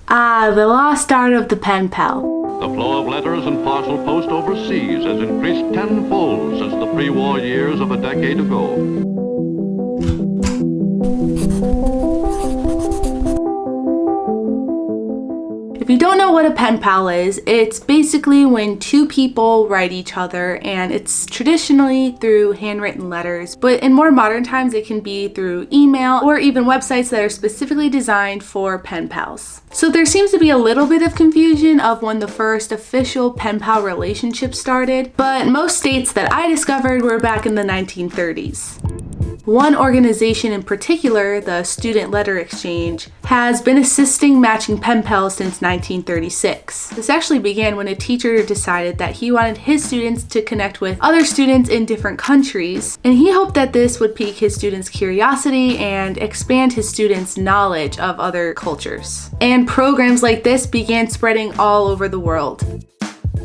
The lost art of the pen pal. The flow of letters and parcel post overseas has increased tenfold since the pre-war years of a decade ago. If you don't know what a pen pal is, it's basically when two people write each other, and it's traditionally through handwritten letters, but in more modern times it can be through email or even websites that are specifically designed for pen pals. So there seems to be a little bit of confusion of when the first official pen pal relationship started, but most states that I discovered were back in the 1930s. One organization in particular, the Student Letter Exchange, has been assisting matching pen pals since 1936. This actually began when a teacher decided that he wanted his students to connect with other students in different countries, and he hoped that this would pique his students' curiosity and expand his students' knowledge of other cultures. And programs like this began spreading all over the world.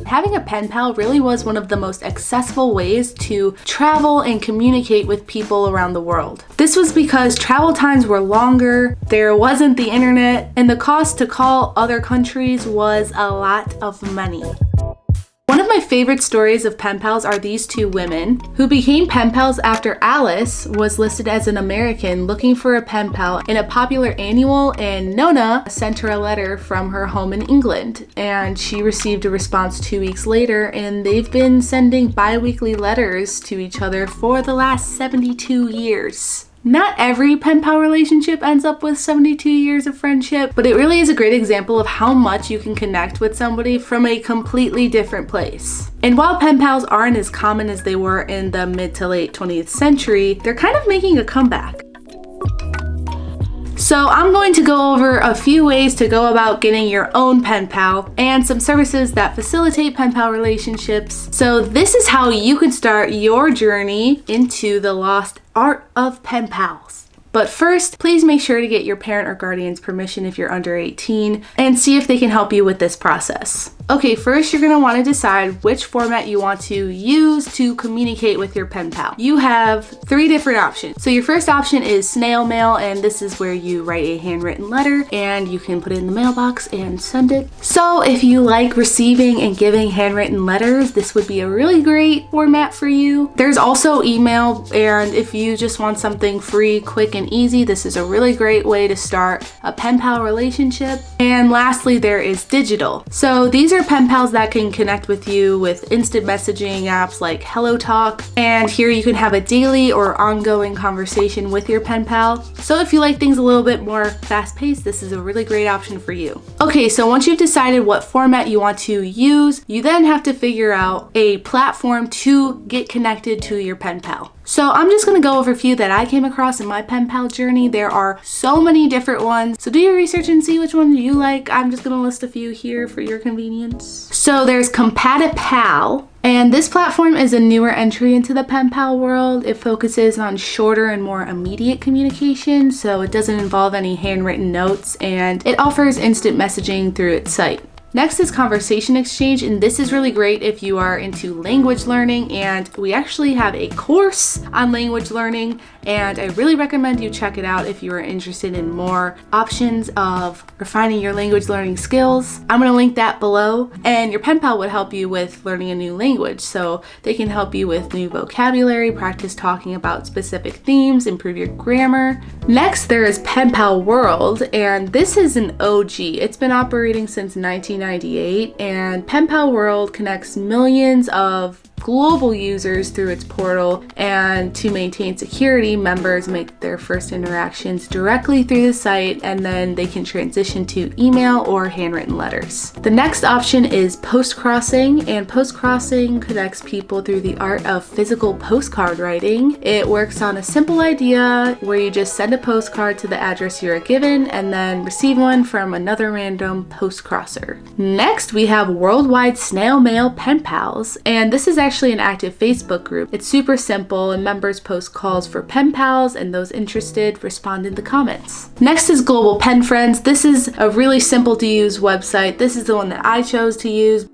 Having a pen pal really was one of the most accessible ways to travel and communicate with people around the world. This was because travel times were longer, there wasn't the internet, and the cost to call other countries was a lot of money. One of my favorite stories of pen pals are these two women who became pen pals after Alice was listed as an American looking for a pen pal in a popular annual, and Nona sent her a letter from her home in England, and she received a response 2 weeks later, and they've been sending bi-weekly letters to each other for the last 72 years. Not every pen pal relationship ends up with 72 years of friendship, but it really is a great example of how much you can connect with somebody from a completely different place. And while pen pals aren't as common as they were in the mid to late 20th century, they're kind of making a comeback. So I'm going to go over a few ways to go about getting your own pen pal and some services that facilitate pen pal relationships. So this is how you can start your journey into the lost art of pen pals. But first, please make sure to get your parent or guardian's permission if you're under 18 and see if they can help you with this process. Okay, first you're going to want to decide which format you want to use to communicate with your pen pal. You have 3 different options. So your first option is snail mail, and this is where you write a handwritten letter and you can put it in the mailbox and send it. So if you like receiving and giving handwritten letters, this would be a really great format for you. There's also email, and if you just want something free, quick, and easy, this is a really great way to start a pen pal relationship. And lastly, there is digital. So these are pen pals that can connect with you with instant messaging apps like HelloTalk, and here you can have a daily or ongoing conversation with your pen pal. So if you like things a little bit more fast-paced, this is a really great option for you. Okay, so once you've decided what format you want to use, you then have to figure out a platform to get connected to your pen pal. So I'm just going to go over a few that I came across in my pen pal journey. There are so many different ones, so do your research and see which one you like. I'm just going to list a few here for your convenience. So there's Compatipal, and this platform is a newer entry into the pen pal world. It focuses on shorter and more immediate communication, so it doesn't involve any handwritten notes, and it offers instant messaging through its site. Next is Conversation Exchange, and this is really great if you are into language learning, and we actually have a course on language learning, and I really recommend you check it out if you are interested in more options of refining your language learning skills. I'm going to link that below, and your pen pal would help you with learning a new language, so they can help you with new vocabulary, practice talking about specific themes, improve your grammar. Next, there is Pen Pal World, and this is an OG. It's been operating since 1998, and Pen Pal World connects millions of global users through its portal, and to maintain security, members make their first interactions directly through the site, and then they can transition to email or handwritten letters. The next option is Postcrossing, and Postcrossing connects people through the art of physical postcard writing. It works on a simple idea where you just send a postcard to the address you are given and then receive one from another random postcrosser. Next, we have Worldwide Snail Mail Pen Pals, and this is actually an active Facebook group. It's super simple, and members post calls for pen pals, and those interested respond in the comments. Next is Global Pen Friends. This is a really simple to use website. This is the one that I chose to use.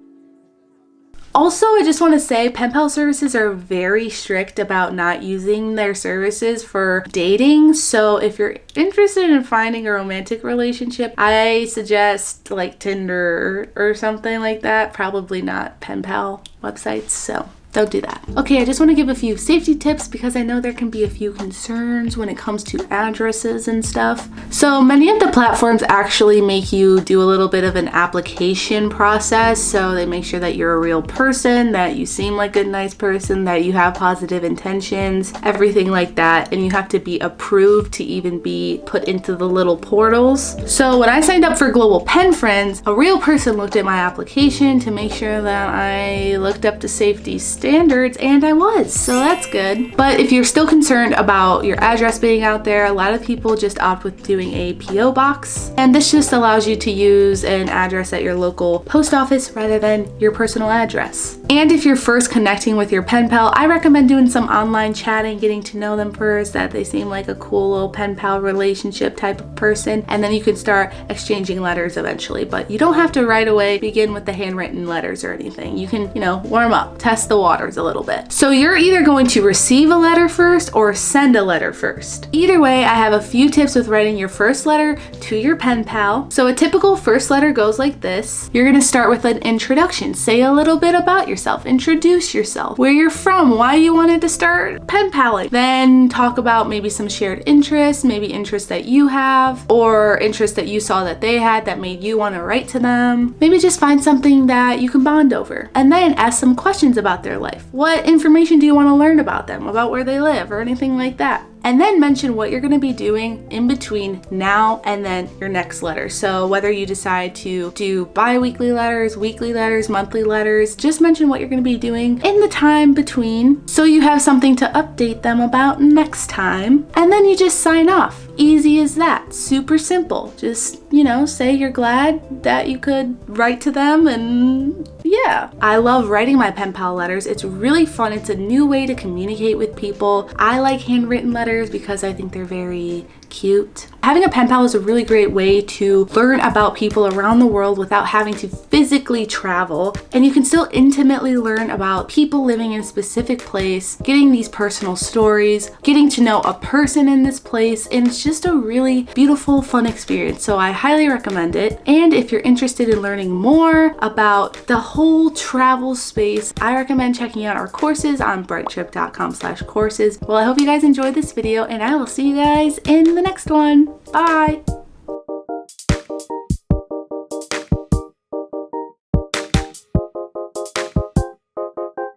Also, I just want to say pen pal services are very strict about not using their services for dating. So if you're interested in finding a romantic relationship, I suggest like Tinder or something like that. Probably not pen pal websites. So don't do that. Okay, I just want to give a few safety tips because I know there can be a few concerns when it comes to addresses and stuff. So many of the platforms actually make you do a little bit of an application process. So they make sure that you're a real person, that you seem like a nice person, that you have positive intentions, everything like that. And you have to be approved to even be put into the little portals. So when I signed up for Global Pen Friends, a real person looked at my application to make sure that I looked up to safety standards, and I was, so that's good. But if you're still concerned about your address being out there, a lot of people just opt with doing a PO box, and this just allows you to use an address at your local post office rather than your personal address. And if you're first connecting with your pen pal, I recommend doing some online chatting, getting to know them first, that they seem like a cool little pen pal relationship type of person, and then you can start exchanging letters eventually. But you don't have to right away begin with the handwritten letters or anything. You can, warm up, test the waters a little bit. So you're either going to receive a letter first or send a letter first. Either way, I have a few tips with writing your first letter to your pen pal. So a typical first letter goes like this. You're going to start with an introduction. Say a little bit about yourself. Introduce yourself. Where you're from. Why you wanted to start pen paling. Then talk about maybe some shared interests, maybe interests that you have, or interests that you saw that they had that made you want to write to them. Maybe just find something that you can bond over. And then ask some questions about their life. What information do you want to learn about them, about where they live, or anything like that? And then mention what you're going to be doing in between now and then your next letter. So whether you decide to do bi-weekly letters, weekly letters, monthly letters, just mention what you're going to be doing in the time between so you have something to update them about next time. And then you just sign off. Easy as that. Super simple. Just, say you're glad that you could write to them, and yeah. I love writing my pen pal letters. It's really fun. It's a new way to communicate with people. I like handwritten letters because I think they're very cute. Having a pen pal is a really great way to learn about people around the world without having to physically travel, and you can still intimately learn about people living in a specific place, getting these personal stories, getting to know a person in this place, and it's just a really beautiful, fun experience. So I highly recommend it. And if you're interested in learning more about the whole travel space, I recommend checking out our courses on brighttrip.com/courses. Well, I hope you guys enjoyed this video, and I will see you guys in the next one. Bye!